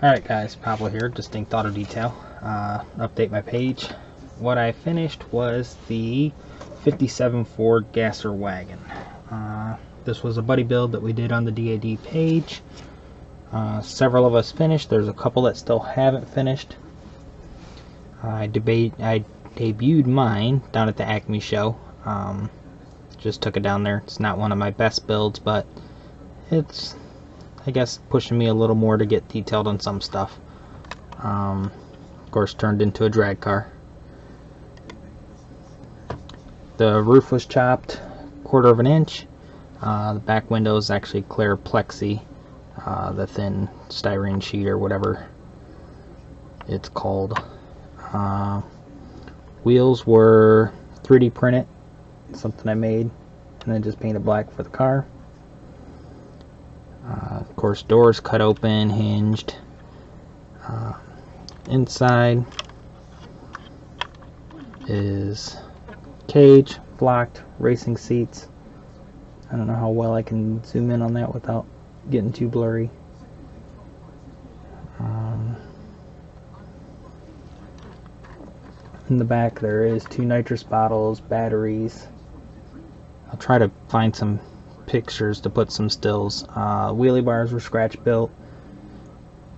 Alright guys, Pablo here, Distinct Auto Detail. Update my page. What I finished was the 57 Ford Gasser wagon. This was a buddy build that we did on the D.A.D page. Several of us finished. There's a couple that still haven't finished. I debuted mine down at the Acme show. Just took it down there. It's not one of my best builds, but it's, I guess, pushing me a little more to get detailed on some stuff. Of course, turned into a drag car. The roof was chopped 1/4 of an inch. The back window is actually clear plexi, the thin styrene sheet or whatever it's called. Wheels were 3D printed, something I made, and then just painted black for the car. Of course, doors cut open, hinged. Inside is cage, blocked, racing seats. I don't know how well I can zoom in on that without getting too blurry. In the back there is 2 nitrous bottles, batteries. I'll try to find some pictures to put some stills. Wheelie bars were scratch built.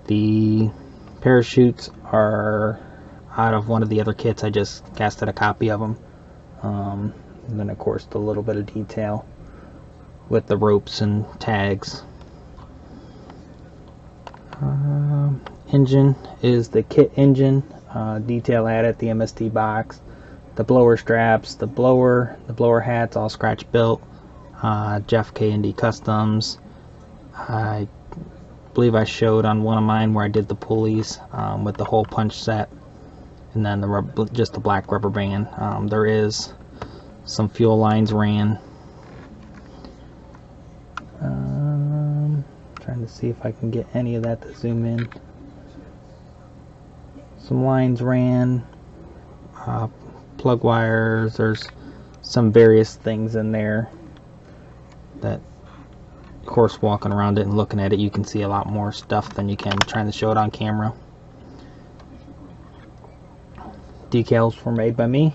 The parachutes are out of one of the other kits. I just casted a copy of them. And then of course the little bit of detail with the ropes and tags. Engine is the kit engine. Detail added, the MST box, the blower straps, the blower hats, all scratch built. Jeff K&D Customs. I believe I showed on one of mine where I did the pulleys with the hole punch set, and then just the black rubber band. There is some fuel lines ran. Trying to see if I can get any of that to zoom in. Some lines ran, plug wires. There's some various things in there that, of course, walking around it and looking at it, you can see a lot more stuff than you can trying to show it on camera. Decals were made by me.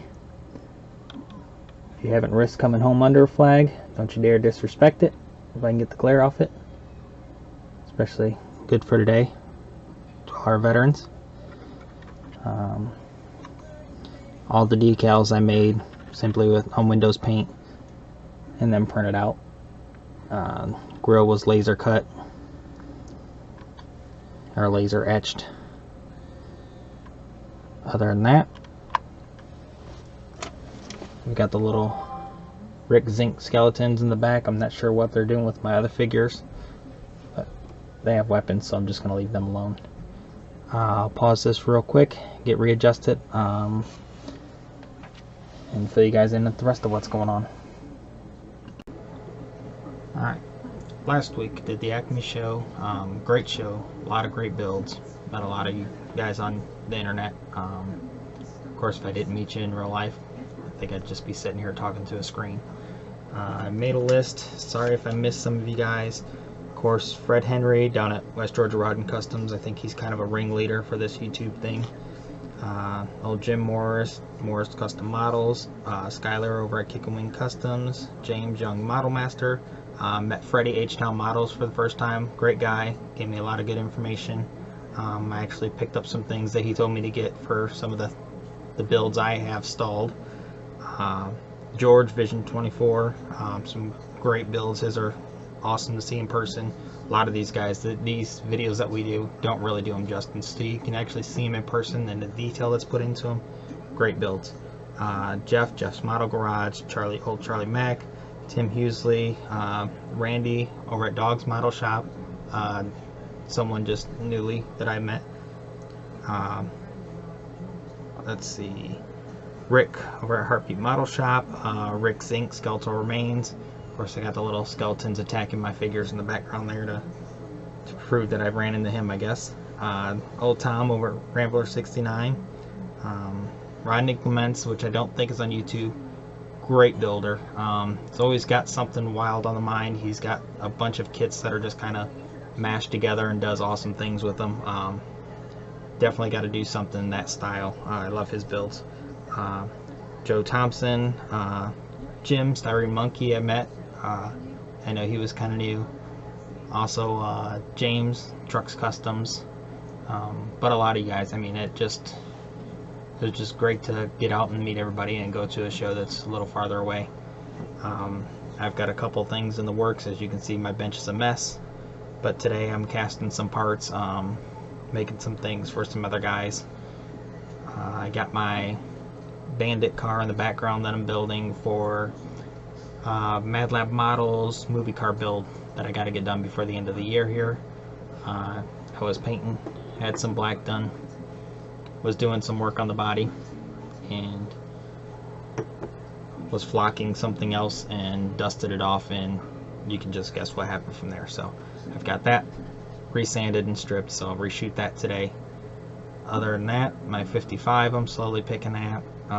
If you haven't risked coming home under a flag, don't you dare disrespect it. If I can get the glare off it, especially good for today to our veterans. All the decals I made simply on Windows paint and then printed out. Grill was laser cut or laser etched. Other than that, we got the little Rick Zink skeletons in the back. I'm not sure what they're doing with my other figures, but they have weapons, so I'm just going to leave them alone. I'll pause this real quick, get readjusted, and fill you guys in with the rest of what's going on. Alright, last week did the Acme show. Great show, a lot of great builds. Met a lot of you guys on the internet. Of course, if I didn't meet you in real life, I think I'd just be sitting here talking to a screen. I made a list. Sorry if I missed some of you guys. Of course, Fred Henry down at West Georgia Rod & Customs. I think he's kind of a ringleader for this YouTube thing. Old Jim Morris Custom Models, Skylar over at Kick and Wing Customs, James Young Model Master. Met Freddie H-Town Models for the first time. Great guy, gave me a lot of good information. I actually picked up some things that he told me to get for some of the builds I have stalled. George Vision 24, some great builds. His are awesome to see in person. A lot of these guys, these videos that we do don't really do them justice, so you can actually see them in person and the detail that's put into them. Great builds. Jeff's Model Garage, Old Charlie Mack, Tim Hughesly, Randy over at Dog's Model Shop, someone just newly that I met. Let's see, Rick over at Heartbeat Model Shop, Rick Zink Skeletal Remains. Of course, I got the little skeletons attacking my figures in the background there to prove that I've ran into him, I guess. Old Tom over at Rambler 69. Rodney Clements, which I don't think is on YouTube. Great builder. He's always got something wild on the mind. He's got a bunch of kits that are just kind of mashed together and does awesome things with them. Definitely got to do something in that style. I love his builds. Joe Thompson, Jim Styrene Monkey I met. I know he was kind of new. Also James Trucks Customs, but a lot of you guys. I mean, it was just great to get out and meet everybody and go to a show that's a little farther away. I've got a couple things in the works. As you can see, my bench is a mess, but today I'm casting some parts, making some things for some other guys. I got my Bandit car in the background that I'm building for Mad Lab Models movie car build that I got to get done before the end of the year here. I was painting, had some black done, was doing some work on the body, and was flocking something else and dusted it off, and you can just guess what happened from there. So I've got that resanded and stripped, so I'll reshoot that today. Other than that, my 55 I'm slowly picking at, but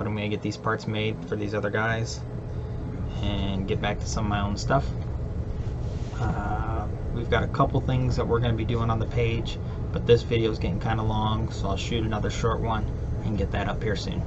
I'm going to get these parts made for these other guys and get back to some of my own stuff. We've got a couple things that we're going to be doing on the page, but this video is getting kind of long, so I'll shoot another short one and get that up here soon.